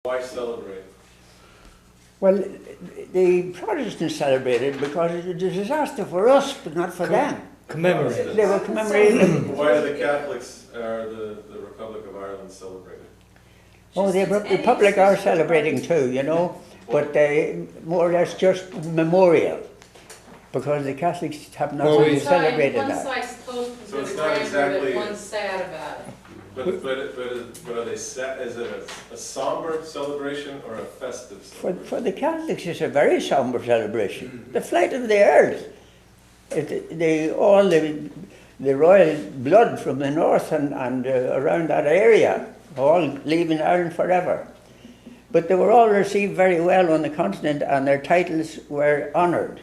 Why celebrate? Well, the Protestants celebrated because it was a disaster for us, but not for them. Commemorate. They were commemorating. Why do the Catholics or the Republic of Ireland celebrate it? Oh, the Republic are celebrating too, you know, but they more or less just memorial, because the Catholics have not really celebrated One that. side's supposed to So be it's the not grandeur exactly- that one's sad about it. But are they is it a somber celebration or a festive celebration? For the Catholics, it's a very somber celebration. The flight of the Earls. All the royal blood from the north and around that area, all leaving Ireland forever. But they were all received very well on the continent, and their titles were honoured.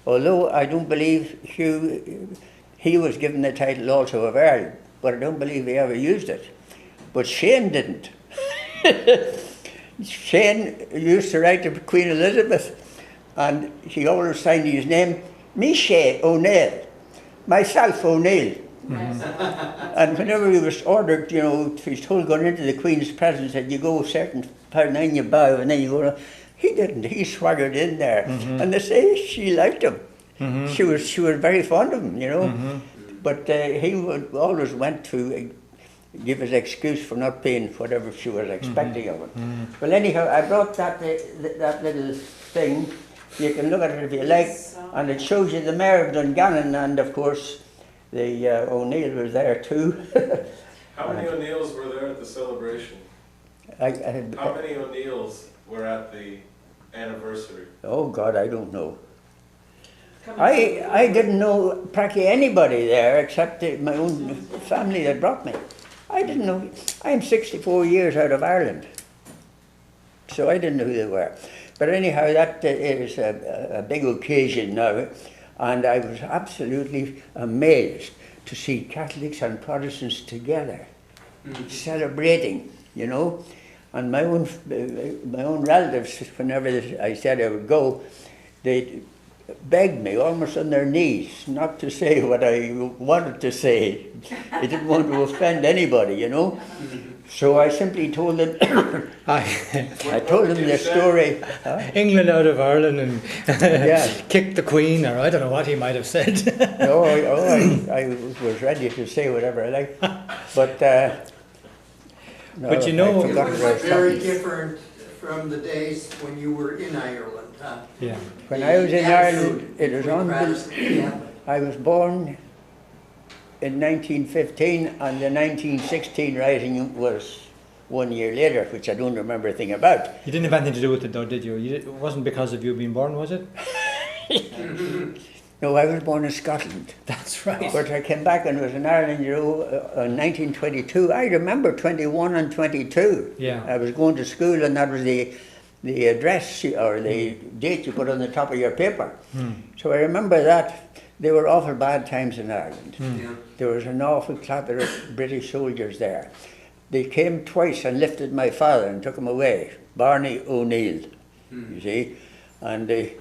Although I don't believe he was given the title also of Earl, but I don't believe he ever used it. But Shane didn't. Shane used to write to Queen Elizabeth, and he always signed his name, Monsignor O'Neill, myself O'Neill. And whenever he was ordered, you know, he was told going into the Queen's presence that you go a certain part and then you bow and then you go. He didn't. He swaggered in there, and they say she liked him. She was very fond of him, you know. But he always went to give his excuse for not paying whatever she was expecting of him. Well, anyhow, I brought that little thing. You can look at it if you like, and it shows you the mayor of Dungannon, and of course the O'Neill was there too. How many O'Neills were there at the celebration? How many O'Neills were at the anniversary? Oh God, I don't know. I didn't know practically anybody there except my own family that brought me. I didn't know. I'm 64 years out of Ireland, so I didn't know who they were. But anyhow, that is a big occasion now, and I was absolutely amazed to see Catholics and Protestants together, celebrating, you know. And my own relatives, whenever I said I would go, they begged me almost on their knees not to say what I wanted to say. I didn't want to offend anybody, you know. So I simply told them, I told them the story. England out of Ireland and Yeah. kicked the Queen, or I don't know what he might have said. No, I was ready to say whatever I liked. But, no, But you know- I It forgot was what I was very talking. different from the days when you were in Ireland, huh? Yeah. When I was in Ireland, it was between on. Protestant and Catholic. I was born in 1915, and the 1916 rising was 1 year later, which I don't remember a thing about. You didn't have anything to do with it though, did you? It wasn't because of you being born, was it? No, I was born in Scotland, That's right. but I came back and was in Ireland, you know, in 1922. I remember 21 and 22. Yeah. I was going to school, and that was the address or the date you put on the top of your paper. So I remember that. They were awful bad times in Ireland. Yeah. There was an awful clatter of British soldiers there. They came twice and lifted my father and took him away, Barney O'Neill, you see. And a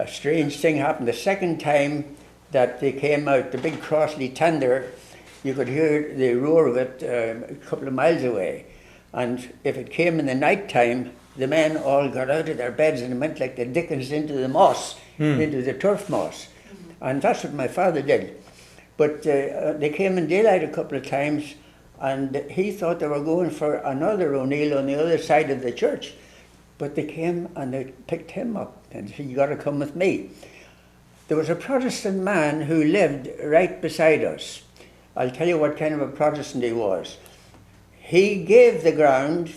strange thing happened. The second time that they came out, the big Crossley tender, you could hear the roar of it a couple of miles away. And if it came in the night time, the men all got out of their beds and went like the dickens into the moss, into the turf moss. And that's what my father did. But they came in daylight a couple of times, and he thought they were going for another O'Neill on the other side of the church. But they came and they picked him up and said, "You got to come with me." There was a Protestant man who lived right beside us. I'll tell you what kind of a Protestant he was. He gave the ground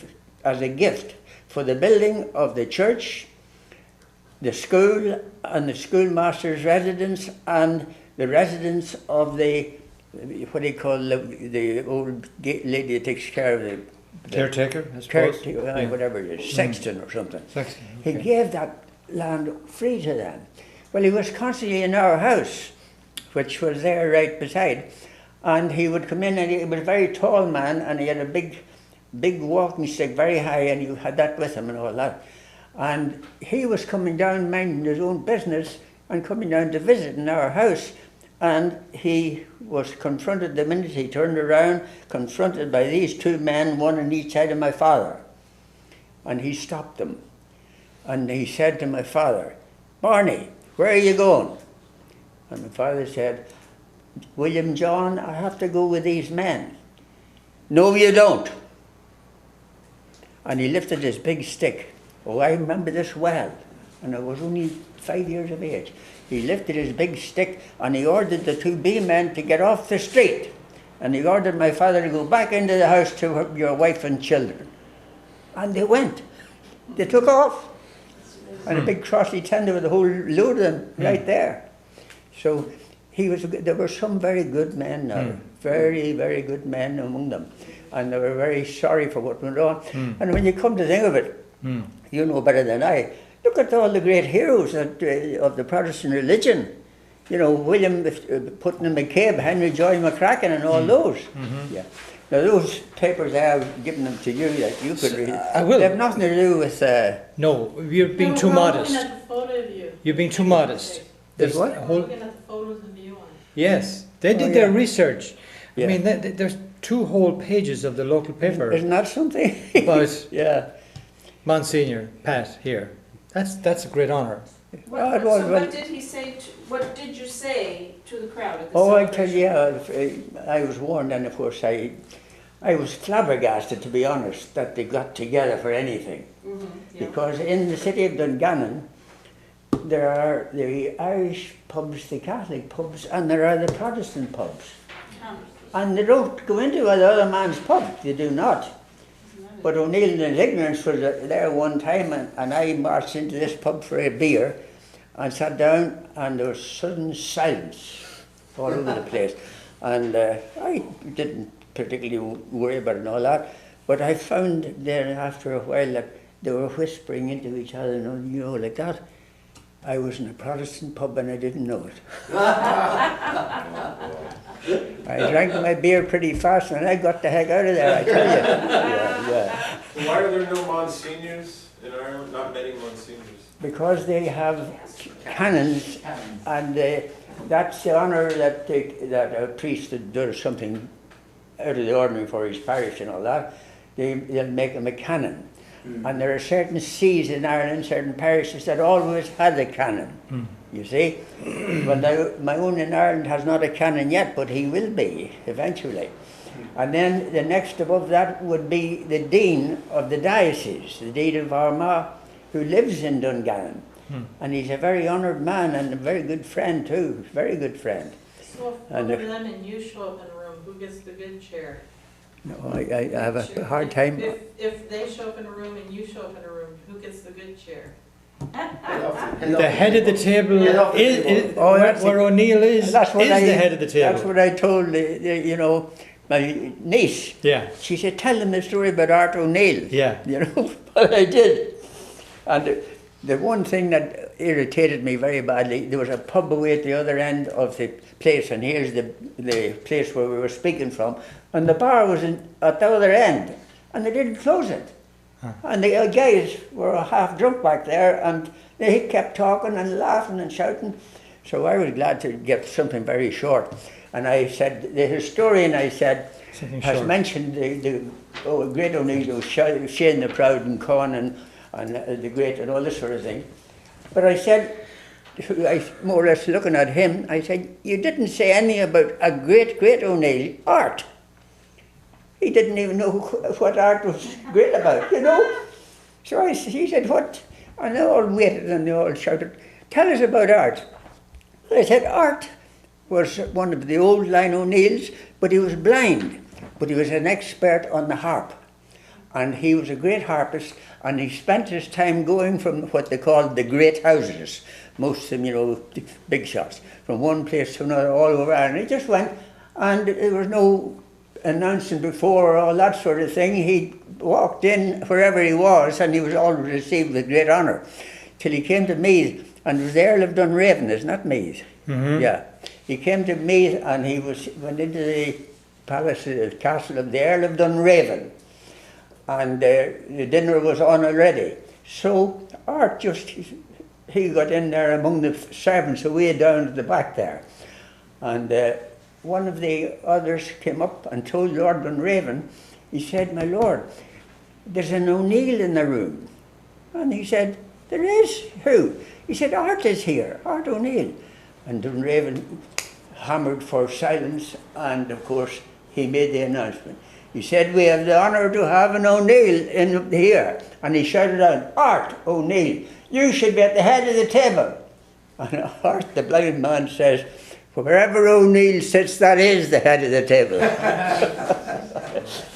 as a gift for the building of the church, the school, and the schoolmaster's residence, and the residence of the, what do you call the old lady that takes care of the Caretaker, I suppose. caretaker, whatever it is, sexton or something. Sexton, He okay. gave that land free to them. Well, he was constantly in our house, which was there right beside, and he would come in, and he was a very tall man, and he had a big walking stick, very high, and he had that with him and all that. And he was coming down, minding his own business, and coming down to visit in our house. And he was confronted the minute he turned around, confronted by these two men, one on each side of my father. and he stopped them. And he said to my father, "Barney, where are you going?" And my father said, "William John, I have to go with these men." "No, you don't." And he lifted his big stick. Oh, I remember this well. And I was only 5 years of age. He lifted his big stick and he ordered the 2B men to get off the street. And he ordered my father to go back into the house to your wife and children. And they went. They took off. And a big crossley tender with a whole load of them right there. So there were some very good men now. Very, very good men among them. And they were very sorry for what went on. And when you come to think of it, you know better than I, look at all the great heroes of the Protestant religion. You know, William Putnam McCabe, Henry Joy McCracken, and all those. Yeah. Now those papers I've given them to you that you could read. I will. They have nothing to do with. No, you're being too modest. Looking at the photo of you. You're being too modest. There's what? a whole- Looking at the photos of you on. Yes, they did Oh, their yeah. research. Yeah. I mean, there's 2 whole pages of the local paper Isn't that something? about Yeah. Monsignor Pat here. That's a great honour. Well, it was, So well- what did he say, what did you say to the crowd at the Oh, I tell celebration? you, I was warned, and of course I was flabbergasted, to be honest, that they got together for anything. Yeah. Because in the city of Dungannon, there are the Irish pubs, the Catholic pubs, and there are the Protestant pubs. And they don't go into the other man's pub, they do not. But O'Neill in his ignorance was there one time, and I marched into this pub for a beer and sat down, and there was sudden silence all over the place. And I didn't particularly worry about it and all that, but I found there after a while that they were whispering into each other, you know, like that. I was in a Protestant pub and I didn't know it. I drank my beer pretty fast and I got the heck out of there, I tell you. Yeah. Why are there no Monsignors in Ireland? Not many Monsignors. Because they have canons, and that's the honour that a priest that does something out of the ordinary for his parish and all that. They'll make him a canon. And there are certain sees in Ireland, certain parishes that always had a canon, you see. Well, now, my own in Ireland has not a canon yet, but he will be eventually. And then the next above that would be the Dean of the diocese, the Dean of Armagh, who lives in Dungannon. And he's a very honoured man and a very good friend too, very good friend. So if one of them and you show up in a room, who gets the good chair? No, I have a hard time. If they show up in a room and you show up in a room, who gets the good chair? The head of the table is Oh, that's where O'Neill is That's what the head of the table. That's what I told you know, my niece. Yeah. She said, "Tell them the story about Art O'Neill." Yeah. You know, but I did. And the one thing that irritated me very badly, there was a pub away at the other end of the place, and here's the place where we were speaking from, and the bar was at the other end, and they didn't close it. And the guys were half drunk back there, and they kept talking and laughing and shouting. So I was glad to get something very short. And I said, the historian, I said, has mentioned the great O'Neill, Shane the Proud and Con and the great and all this sort of thing. But I said, more or less looking at him, I said, you didn't say anything about a great O'Neill, Art. He didn't even know what art was great about, you know. So he said, what? And they all waited and they all shouted, tell us about Art. I said, Art was one of the old line O'Neills, but he was blind. But he was an expert on the harp. And he was a great harpist, and he spent his time going from what they called the great houses, most of them, you know, big shots, from one place to another all over Ireland. He just went, and there was no announcing before or all that sort of thing. He walked in wherever he was, and he was always received with great honour, till he came to Meath, and it was the Earl of Dunraven, it's not Meath. Yeah, he came to Meath, and he went into the palace, the castle of the Earl of Dunraven, and the dinner was on already. So Art he got in there among the servants away down at the back there, and one of the others came up and told Lord Dunraven, he said, my lord, there's an O'Neill in the room. And he said, there is? Who? He said, Art is here, Art O'Neill. And Dunraven hammered for silence, and of course he made the announcement. He said, we have the honour to have an O'Neill in here. And he shouted out, Art O'Neill, you should be at the head of the table. And Art, the blind man, says, wherever O'Neill sits, that is the head of the table.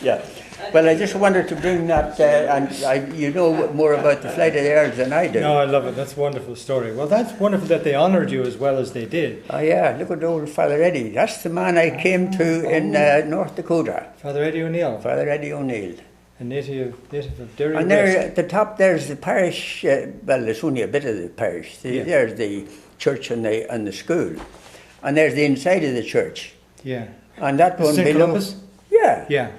Yeah. Well, I just wanted to bring that, and you know more about the flight of the Earls than I do. No, I love it. That's a wonderful story. Well, that's wonderful that they honoured you as well as they did. Oh yeah, look at old Father Eddie. That's the man I came to in North Dakota. Father Eddie O'Neill, Father Eddie O'Neill. a native of Derry. And there at the top there's the parish, well there's only a bit of the parish. There's the church and the school. And there's the inside of the church. Yeah. And that one St. below. Columbus? Yeah. Yeah.